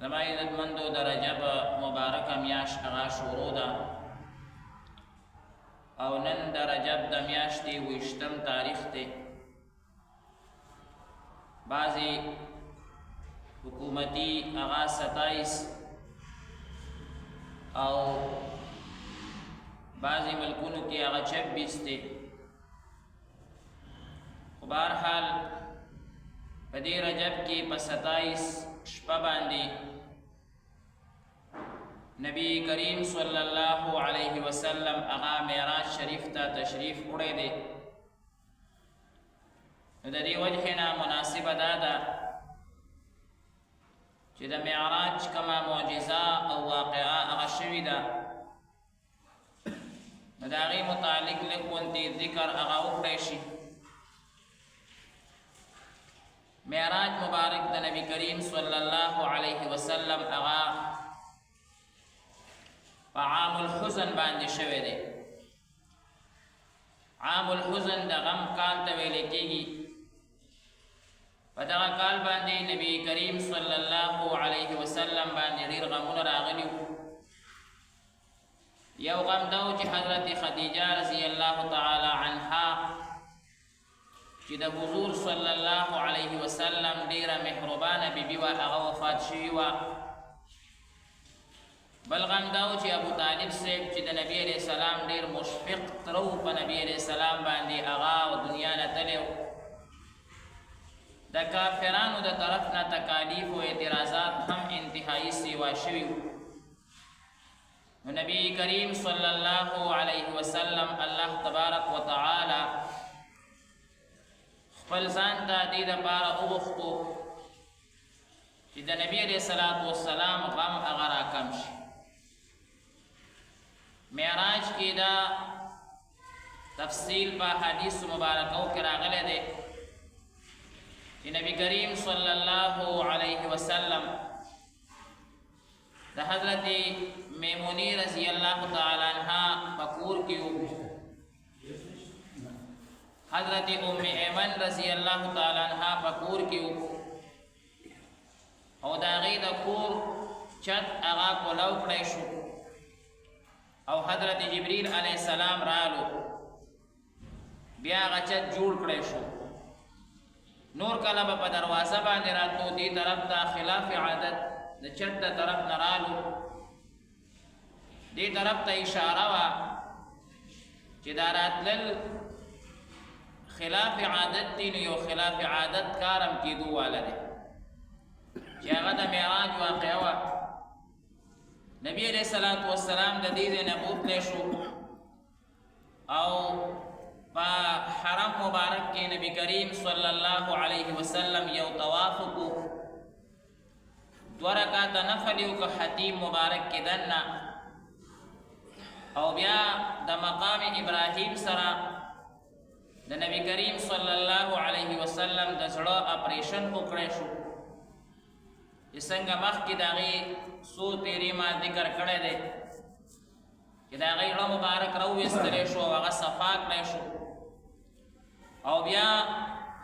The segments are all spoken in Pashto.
زما عزتمندو د رجب مبارکه میاشت هغه شروع ده او نن د رجب د میاشتې 20 تاریخ دی. بعضی حکومتی هغه 27 او بعضی ملکونو کې هغه 26 دی. خو بهرحال په دې رجب کې په 27 شپه باندې نبی کریم صلی الله علیه وسلم هغه معراج شریف ته تشریف وړی دی. نو د دې وجه نه مناسبه دا ده چې د معراج کومه معجزه او واقعه هغه شوې ده، نو د هغې متعلق لږ غوندې ذکر هغه وکړی شي. معراج مبارک د نبی کریم صلی الله علیه وسلم هغه په عام الحزن باندې شوی دی. عام الحزن د غم کال ته ویل کېږي. په دغه کال باندې نبی کریم صلی الله علیه وسلم باندې ډېر غمونه راغلي وو. یو غم دا و چې حضرت خدیجه رضی الله تعالی عنها چې د حضور صلی الله علیه وسلم ډیره مهربانه بیبي وه، هغه وفات شوي وه. بل غم دا و چې ابو طالب صاحب چې د نبی علیه السلام ډیر مشفق تره و په نبی علیه السلام باندې، هغه دنیا نه تللی و. د کافرانو د طرف نه تکالیف و اعتراضات هم انتهایی سیوا شوي و. نو نبی کریم صلی الله علیه وسلم الله تبارک وتعالی خپل ځان ته دې دپاره وغوښتو چې د نبي علیه السلام غم هغه راکم شي. معراج کې دا تفصیل په حدیث مبارکو کې راغلی دی چې نبی کریم صلی الله علیه وسلم د حضرت میمونی رضی الله تعالی عنها په کور کې وو. حضرت ام ایمن رضی الله تعالی عنها په کور کې وو او د هغې د کور چت هغه کولو کړی شو او حضرت جبریل علیه السلام رالو، بیا هغه چت جوړ کړی شو. نور کله به په دروازه باندې راتلو، دې طرف ته خلاف عادت د چت د طرف نه رالو، دې طرف ته اشاره وه چې دا راتلل خلاف عادت دی، نو یو خلاف عادت کارم کېدو واله دی چې هغه د معراج واقعه وه. نبی علیه السلام د دې ځای نه بوتلی شو او په حرم مبارک کې نبی کریم صلی الله علیه وسلم یو طواف وکړو، 2 رکعاته نفل یې وکړه حتیم مبارک کې دننه، او بیا د مقام ابراهیم سره د نبی کریم صلی الله علیه وسلم د زړه اپریشن وکړی شو چې څنګه مخکې د هغې څو تیرې ما ذکر کړی دی چې د هغې زړه مبارک راوویستلی شو او هغه صفا کړی شو. او بیا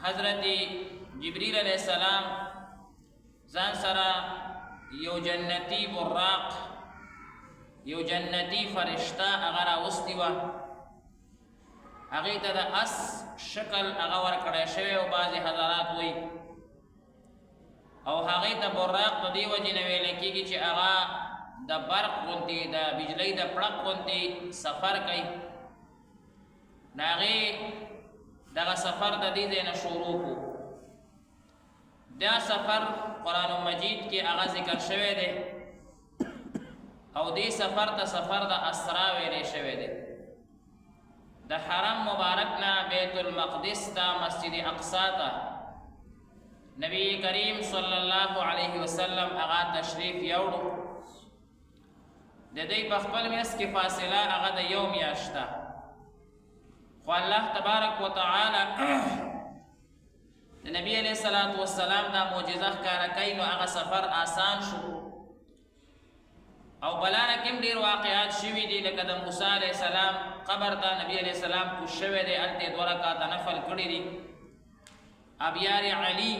حضرت جبریل علیه السلام ځان سره یو جنتی براق، یو جنتی فرشته هغه راوستې وه، هغې ته د اس شکل هغه ورکړی شوی او بعضې حضرات وایي، او هغې ته براق د دې وجې نه ویلی کېږي چې هغه د برق غوندې د بجلۍ د پړق غوندې سفر کوي. نو هغې دغه سفر د دې ځای نه شروع کړو. دا سفر قرآن مجید کې هغه ذکر شوی دی او دې سفر ته سفر د اسرا ویلی شوی دی. د حرم مبارک نه بیت المقدس ته مسجد اقصا ته نبی کریم صلی الله علیه وسلم هغه تشریف یوړو. د دې په خپل منځ کې فاصله هغه د یو میاشت ده، خو الله تبارک وتعالی د نبی علیه السلام دا معجزه ښکاره کوي، نو هغه سفر آسان شو. او بلانه کې هم ډېر واقعات شوي دي، لکه د موسی علیه السلام قبر ته نبی علیه السلام کوز شوی دی، هلته یې 2 رکعاته نفل کړي دي. ابیار علی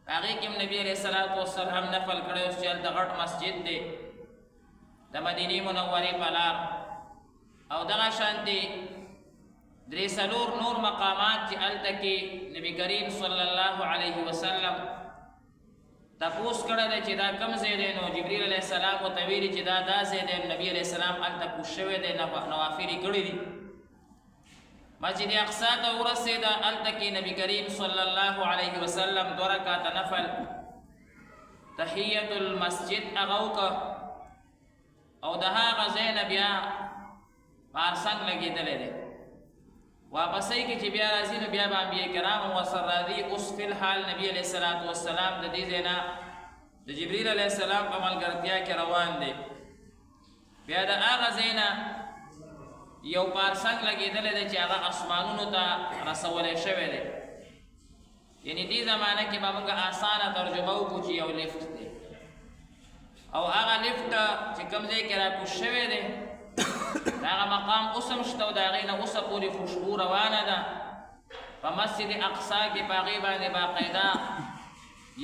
هغې کې هم نبي علیه الصلاة والسلام نفل کړی اوس چې هلته غټ مسجد دی د مدینې منورې په لار او دغه شانتې درې څلور نور مقامات چې هلته کې نبي کریم صلی الله علیه وسلم تپوس کړی دی چې دا کوم ځای دی نو جبریل علیه السلام ورته ویلي چې دا ځای دی نبي علیه السلام هلته کوز شوی دی نوافل یې کړي دي مسجد اقصی ته ورسېده هلته کې نبي کریم صلی الله علیه وسلم 2 رکعته نفل تحیت المسجد هغه وکړه او د هغه ځای نه بیا پارسنګ لګېدلی دی واپسۍ کې چې بیا راځي نو بیا به انبیا کرام ورسره راځي اوس فی الحال نبي علیه الصلاة والسلام د دې ځای نه د جبریل علیه السلام په ملګرتیا کې روان دی بیا د هغه ځای نه یو پارسنګ لګېدلی دی چې هغه اسمانونو ته رسولی شوی دی یعنې دې زمانه کې به موږ اسانه ترجمه وکړو چې یو لفټ دی او هغه لفټ چې کوم ځای کې راکوز شوی دی د هغه مقام اوس هم شته او د هغې نه اوسه پورې خوشبو روانه ده په مسجد اقصی کې په هغې باندې باقاعده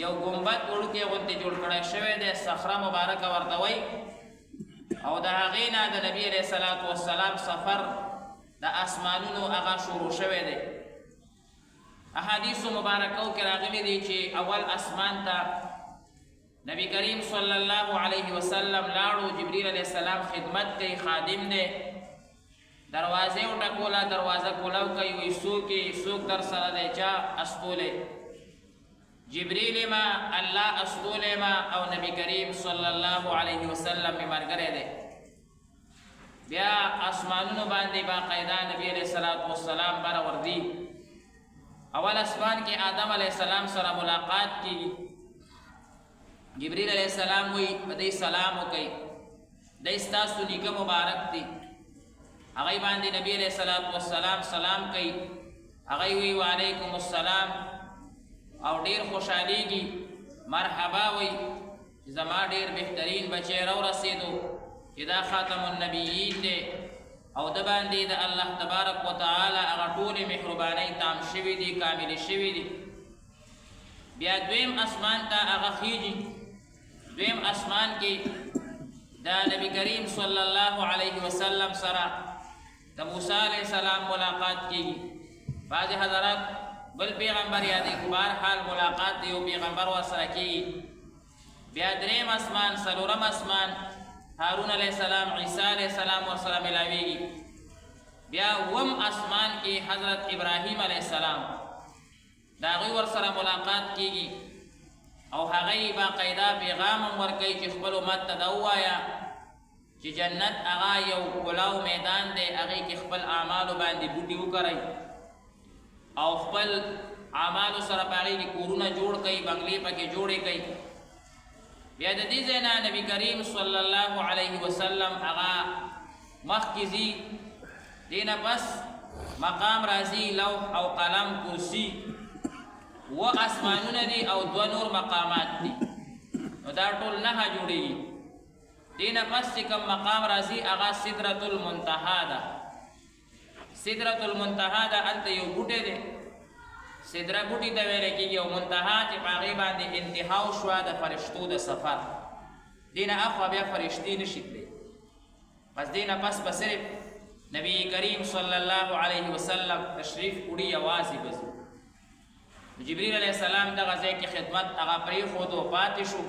یو ګمبد وړوکی غوندې جوړ کړی شوی دی صخره مبارکه ورته وایي او د هغې نه د نبي علیه الصلاة والسلام سفر د اسمانونو هغه شروع شوی دی احادیثو مبارکو کې راغلی دی چې اول اسمان ته نبی کریم صلی الله علیه وسلم لاړو جبریل علیه السلام خدمت کوي خادم دی دروازې وټکوله دروازه کولو کوي وایي څوک یې څوک در سره دی چا استولی جبریل ما الله استولی ما او نبی کریم صلی الله علیه وسلم مې ملګری دی بیا اسمانونو باندې باقاعده نبی علیه الصلاة والسلام بره ورځي اول اسمان کې آدم علیه السلام سره ملاقات کیږي جبریل علیه السلام وی بدی سلام وکي دای ستاسو نیکه مبارک دی هغه باندې نبی علیه الصلاة والسلام سلام کوي هغه وی وعلیکم السلام او ډیر خوشحالیږي مرحبا وی زما ډیر بهترین بچی راورسېدو چې دا خاتم النبیین دی او د باندې د الله تبارک وتعالی هغه ټولې مهربانۍ تام شوي دي کاملې شوي دي بیا دویم اسمان ته هغه خیږي دویم اسمان کې د نبی کریم صلی الله علیه وسلم سره د موسی علیه السلام ملاقات کیږي بعض حضرات بل پیغمبر یادې کو بهرحال ملاقات د یو پیغمبر ورسره کیږي بیا دریم اسمان څلورم اسمان هارون علیه السلام عیسی علیه السلام ورسره ملاویږي بیا اووم اسمان کې حضرت ابراهیم علیه السلام د هغوی ورسره ملاقات کیږي او هغه باقاعده پیغام هم ورکوي چې خپل امت ته دا ووایه چې جنت هغه یو کلاو میدان دی هغې کې خپل اعمالو باندې بوټي وکرئ او خپل اعمالو سره په هغې کې کورونه جوړ کړئ بنګلې پکې جوړې کړئ بیا د دې ځای نه نبي کریم صلی الله علیه وسلم هغه مخکې ځي دې نه پس مقام راځي لوح او قلم کرسي و اسمانونه دي او دو نور مقامات دي نو دا ټول 9 جوړېږي دې نه پس چې کوم مقام راځي هغه سدرة المنتهی ده سدرة المنتهی ده هلته یو بوټی دی سدره بوټي ته ویل کېږي او منتها چې په هغې باندې انتها وشوه د فرشتو د سفر دې نه اخوا بیا فرشتې نشي تللی بس دې نه پس به صرف نبی کریم صلی الله علیه وسلم تشریف وړي یوازې به ځو جبریل علیه السلام دغه ځای کې خدمت هغه پرېښود او پاتې شو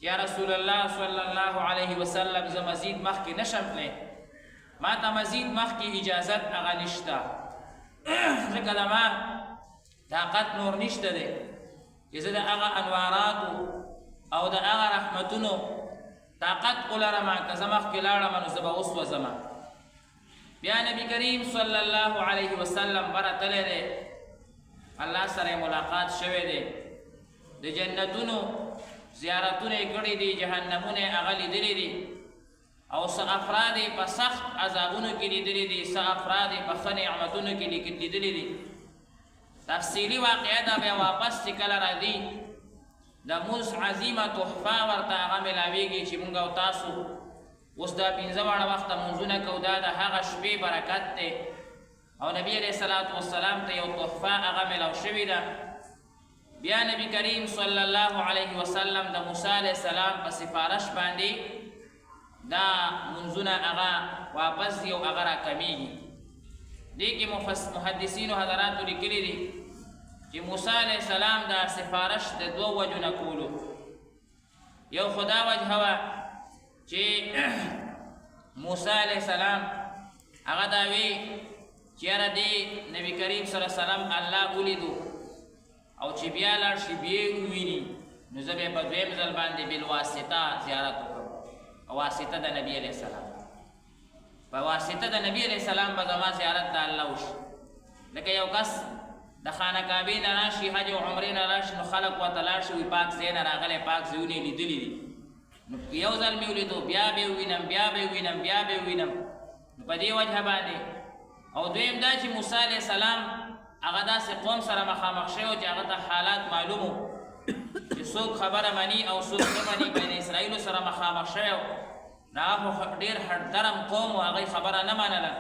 یا رسول الله صلی الله علیه وسلم زه مزید مخکې نشم تللی ما ته مزید مخکې اجازت هغه نشته ځکه د ما طاقت نور نشته دی چې زه د هغه انواراتو او د هغه رحمتونو طاقت ولرم که زه مخکې لاړم نو زه به اوس وځم بیا نبی کریم صلی الله علیه وسلم بره تلی دی الله سره ملاقات شوی دی د جنتونو زیارتونه یې کړي دي جهنمونه یې هغه لیدلي دي او څه افراد یې په سخت عذابونو کې لیدلي دي څه افراد یې په ښه نعمتونو کې لیدلي دي تفصیلی واقعه دا بیا واپس چې کله راځي د مونځ عظیمه تحفه ورته هغه ملاویږي چې مونږ او تاسو اوس دا 15 واړه وخته مونځونه کوو دا د هغه شپې برکت دی او نبی علیه الصلاة والسلام ته یو تحفه هغه ملاو شوې ده بیا نبی کریم صلی الله علیه وسلم د موسی علیه السلام په سفارش باندې دا منځونه هغه واپس دی او هغه راکمیږي. دې کې محدثینو حضراتو لیکلي دي چې موسی علیه السلام دا سفارش د دوه وجو نه کولو. یو خدا وجه وه چې موسی علیه السلام هغه دا وی چې یاره دې نبی کریم صلی الله علیه وسلم الله ولیدو او چې بیا لاړ شي بیا یې وویني نو زه به یې په دویم ځل باندې بالواسطه زیارت وکړم. واسطه د نبی علیه السلام په واسطه د نبی علیه السلام به زما زیارت د الله وشي. لکه یو کس د خانه کعبې نه راشي حج او عمرې نه راشي نو خلک ورته لاړ شي وي پاک ځای نه راغلی پاک ځایونه یې لیدلي دي نو یو ځل مې ولیدو بیا به یې ووینم بیا به یې ووینم بیا به یې ووینم نو په دې وجه باندې. او دویم دا چې موسی علیه السلام هغه داسې قوم سره مخامخ شوی و چې هغه ته حالات معلوم و چې څوک خبره مني او څوک نه مني. بین اسرائیلو سره مخامخ شوی و نو هغه خو ډېر هډدرم قوم و هغوی خبره نه منله.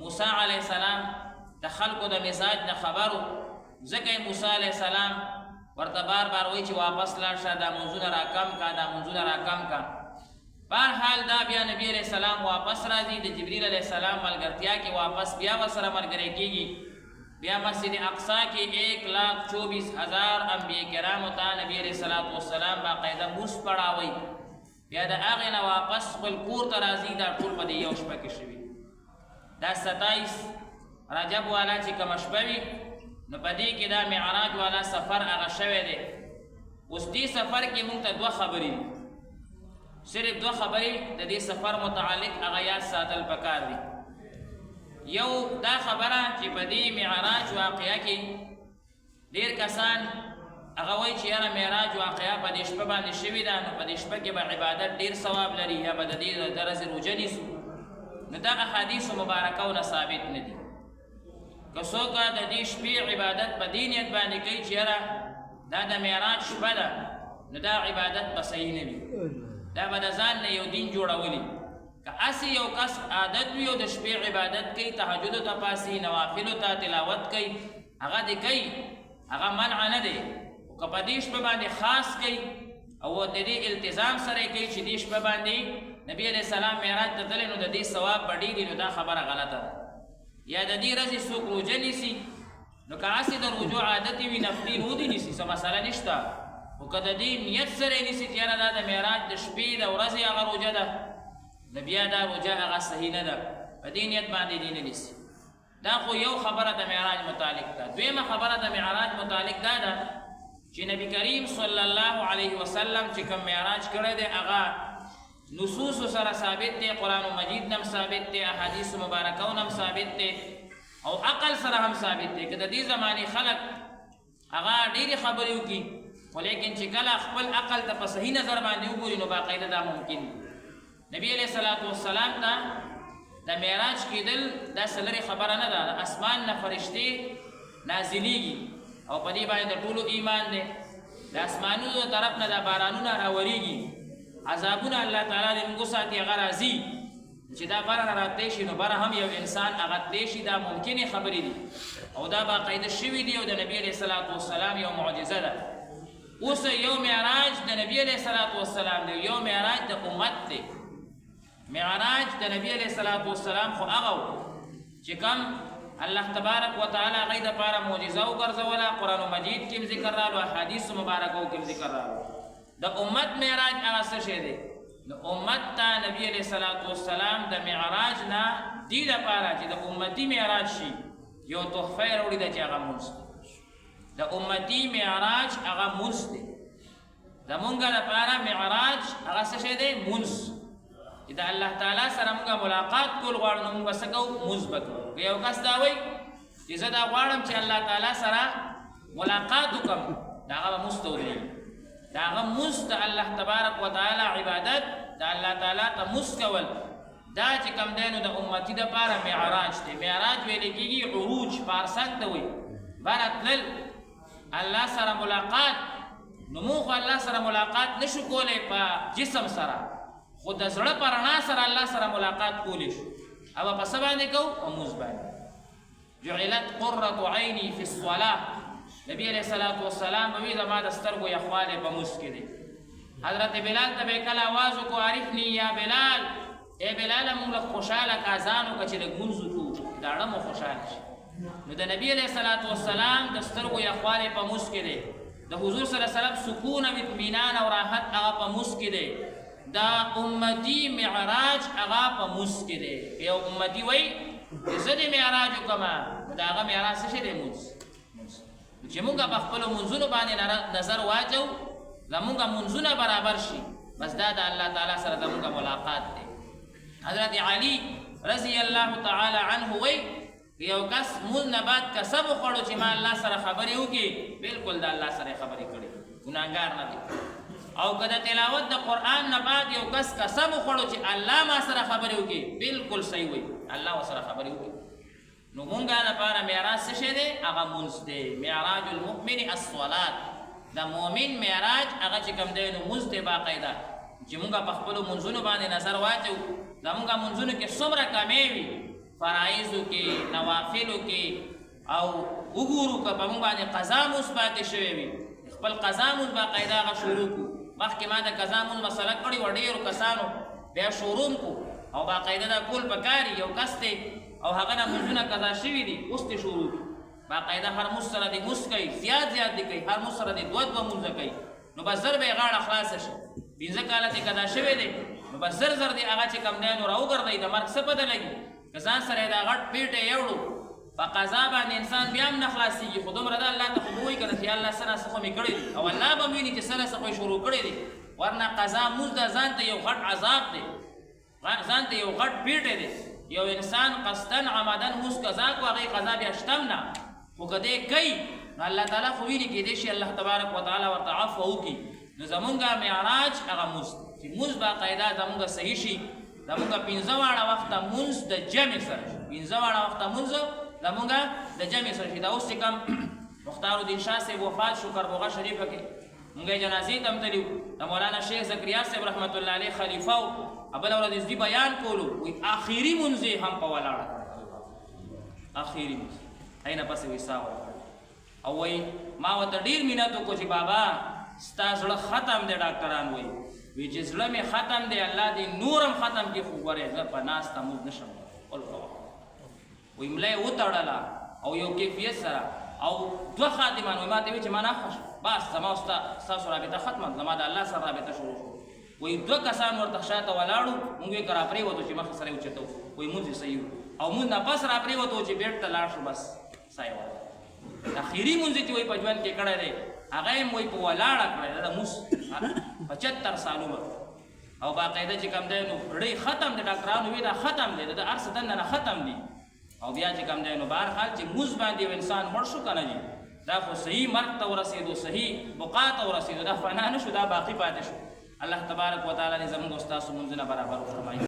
موسی علیه السلام د خلکو د مزاج نه خبر و ځکه یې موسی علیه السلام ورته بار بار وایي چې واپس لاړ شه دا منځونه راکم کا دا منځونه راکم کا. بهرحال دا بیا نبی علیه السلام واپس راځي د جبریل علیه السلام ملګرتیا کې واپس بیا ورسره ملګری کېږي. بیا مسجد اقصا کې 1,24,000 انبیاء کرامو ته نبی علیه السلام باقاعده مونځ پړاوی. بیا د هغې نه واپس خپل کور ته راځي. دا ټول په دې یو شپه کې شوي. دا 27 رجب والا چې کومه شپه وي نو په دې کې دا معراج والا سفر هغه شوی دی. اوس دې سفر کې مونږ ته دوه خبرې دي، صرف دوه خبرې د دې سفر متعلق هغه یاد ساتل پکار دي. یو دا خبره چې په دې معراج واقعه کې ډېر کسان هغه وایي چې یاره معراج واقعه په دې شپه باندې شوې ده نو په دې شپه کې به عبادت ډېر ثواب لري یا به د دې د ورځې روژه نیسو. نو دا احادیثو مبارکونه ثابت نه دي. که څوک د دې شپې عبادت په دې نیت باندې کوي چې یاره دا د معراج شپه ده نو دا عبادت به صحیح نه وي، دا به د ځان نه یو دین جوړولی. که هسې یو کس عادت وي او د شپې عبادت کوي، تهجدو ته پاسي، نوافلو ته تلاوت کوي، هغه دې کوي، هغه منع نه دی. خو که په دې شپه باندې خاص کوي او د دې التزام سره یې کوي چې دې شپه باندې نبي علیه السلام معراج ته تللی نو د دې ثواب به ډېر وي، نو دا خبره غلطه ده. یا د دې ورځې څوک روژه نیسي نو که هسې د روژو عادت وي نفلي نو دې نیسي، څه مسله نشته. خو که د دې نیت سره یې نیسي چې یاره دا د معراج د شپې د ورځې هغه روژه ده نو بیا دا روژه هغه صحیح نه ده، په دې نیت باندې دې نه نیسي. دا خو یو خبره د معراج متعلق ده. دویمه خبره د معراج متعلق دا ده چې نبی کریم صلی الله علیه وسلم چې کوم معراج کړی دی هغه نصوصو سره ثابت دی، قرآن مجید نم ثابت دی، احادیث مبارکو نم ثابت دی او عقل سره هم ثابت دی. که د دې زمانې خلک هغه ډېرې خبرې وکړي خو لیکن چې کله خپل عقل ته په صحیح نظر باندې وګوري نو باقاعده دا ممکن دی. نبی علیه السلام ته د معراج کېدل دا څه لرې خبره نه ده. د اسمان نه فرشتې نازلیږي او په دې باندې د ټولو ایمان دی. د اسمانونو طرف نه دا بارانونه راوریږي، عذابونه الله تعالی دې موږ ساتي، هغه راځي چې دا بره راتلی شي نو بره هم یو انسان هغه تلی شي. دا ممکنې خبرې دي او دا باقاعده شوي دي او د نبي علیه السلام یو معجزه ده. اوس یو معراج د نبی علیه السلام دی، یو معراج د امت دی. معراج د نبی علیه السلام خو هغه و چې کوم الله تبارک وتعالی هغوی دپاره معجزه وګرځوله، قرآن مجید کې هم ذکر رالو، احادیثو مبارکو کې هم ذکر رالو. د امت معراج هغه څه شی دی؟ د امت ته نبی علیه السلام د معراج نه دې دپاره چې د امتي معراج شي یو تحفه یې راوړې ده چې هغه مونځ دی. د امتي معراج هغه مونځ دی. زمونږ دپاره معراج هغه څه شی دی؟ مونځ. چې د الله تعالی سره موږ ملاقات کول غواړو نو موږ به څه کوو؟ مونځ به کوو. که یو کس دا وایي چې زه دا غواړم چې الله تعالی سره ملاقات وکړم د هغه به مونځ ته ودرېږي. د هغه مونځ د الله تبارک وتعالی عبادت د الله تعالی ته مونځ کول دا چې کوم دی نو د امتي دپاره معراج دی. معراج ویلی کېږي عروج، پارسک ته وایي بره تلل الله سره ملاقات. نو موږ خو الله سره ملاقات نشو کولی په جسم سره، خو د زړه په رڼا سره الله سره ملاقات کولی شو. او په څه باندې کوو؟ په مونځ باندې. جعلت قرة عیني فی الصلاة، نبی علیہ الصلوۃ والسلام به زما د سترګو یخواله په موس کې دی. حضرت بلال ته به کله आवाज وکړو عارفني یا بلال، اے بلال موږ له خوشاله کازانو کچې د ګونځو کو داړه مو خوشاله شي. نو د نبی علیہ الصلوۃ والسلام د سترګو یخواله په موس کې دی. د حضور صلی الله علیه وسلم سکون او اطمینان او راحت هغه په موس کې دی. دا امتی معراج هغه په موس کې دی. یو امتی وای زه د معراج وکما، دا هغه معراج څه دی؟ موس. چې موږ په خپل منځونو باندې نظر واچو زموږ منځونه برابر شي، بس دا د الله تعالی سره زموږ ملاقات دی. حضرت علی رضی الله تعالی عنه وای یو کس مون نه بعد کسب وکړو چې ما الله سره خبرې وکړي، بالکل د الله سره خبرې کړي، ګناهګار نه دی. او کله تلاوت د قران نه بعد یو کس کسب وکړو چې الله ما سره خبرې وکړي، بالکل صحیح وای، الله سره خبرې وکړي. نو مونږه لپاره معراج څه شی دی؟ هغه مونځ دی. معراج المؤمن الصلات، د مؤمن معراج هغه چې کوم دی نو مونځ دی باقاعده. چې مونږه په خپلو منځونو باندې نظر واچو، زمونږه منځونو کې څومره کمې وي، فرایضو کې، نوافلو کې، او وګورو که په مونږ باندې قضا مونځ پاتې شوی وي، خپل قضا مونځ باقاعده هغه شروع کړو. مخکې ما د قضا مونځ مسله کړې وه ډېرو کسانو، بیا شروع کړو او باقاعده دا کول پکاري. یو کس دی او هغه نه منځونه قضا شوي دي، اوس دې شروع کړي، باقاعده هر مونځ سره دې مونځ کوي، زیات دې کوي، هر مونځ سره دې دوه مونځه کوي. نو بس زر به یې غاړه خلاصه شي. 15 کاله دې قضا شوی دی، نو بس زر زر دې هغه چې کوم دی نو راوګرځئ، د مرګ څه پته لګي. که ځان سره یې دا غټ پیټه یوړو، په قضا باندې انسان بیا هم نه خلاصېږي. خو دومره ده الله ته خو به وایي که نه چې الله څه نه څه خو مې کړی دي، او الله به ویني چې څه نه څه خو یې شروع کړی دي. ورنه قضا مونځ ده ځان ته یو غټ عذاب دی، ځان ته یو غټ پیټه دی. یو انسان قصدن عمدن مونځ قضا کو، هغې قضا بیا شتم نه، خو که دی کوي نو الله تعالی خو ویني کېدای شي الله تبارک وتعالی ورته عفو وکړي. نو زمونږه معراج هغه مونځ دی چې مونځ باقاعده زمونږه صحیح شي. زمونږه 15 واړه وخته مونځ د جمع سره شي، 15 واړه وخته مونځ زمونږه د جمع سره شي. دا اوس چې کوم مختار الدین شاه صاحب وفات شو کربوغه شریفه کې، مونږ یې جنازې ته هم تللي وو. د مولانا شیخ زکریا صاحب رحمت الله علیه خلیفه و، بله ورځ دوی بیان کولو، وایي آخري مونځ یې هم په ولاړه کړه، آخري مونځ هی نه پسې وایي ساه ورکړه. او وایي ما ورته ډېر منت وکړو چې بابا ستا زړه ختم دی. ډاکټران وایي وی چې زړه مې ختم دی، الله دې نورم ختم کړي، خو ګورې زه په ناسته مونځ نشم کولی. وایي ملا یې وتړله او یو کیفیت سره، او دوه خادمان وایي ما ته وایي چې ما ناخوښ بس زما ستاسو رابطه ختمه، زما د الله سره رابطه شروع شو. وایي دوه کسان ورته شاته ولاړو، مونږ یې که راپرېوتو چې مخې سره یې اوچته وو، وایي مونځ یې صحیح و. او مونځ نه پس راپرېوتو چې بیډ ته لاړ شو، بس ساه یې ورکړه. اخري مونځ چې وایي په ژوند کې کړی دی هغه یې وایي په ولاړه کړی دی، د مونځ 75 سالونه. او باقاعده چې کوم دی نو ډېر ختم دی، ډاکټرانو وایي دا ختم دی، د هر څه دننه نه ختم دي. او بیا چې کوم دی نو بهرحال چې مونځ باندې یو انسان مړ شو که نه جي، دا خو صحیح مرګ ته ورسېدو، صحیح بقا ته ورسېدو، دا فنا نه شو، دا باقي پاتې شو. الله تبارک وتعالی دې زموږ او ستاسو منځونه برابر وفرمایي.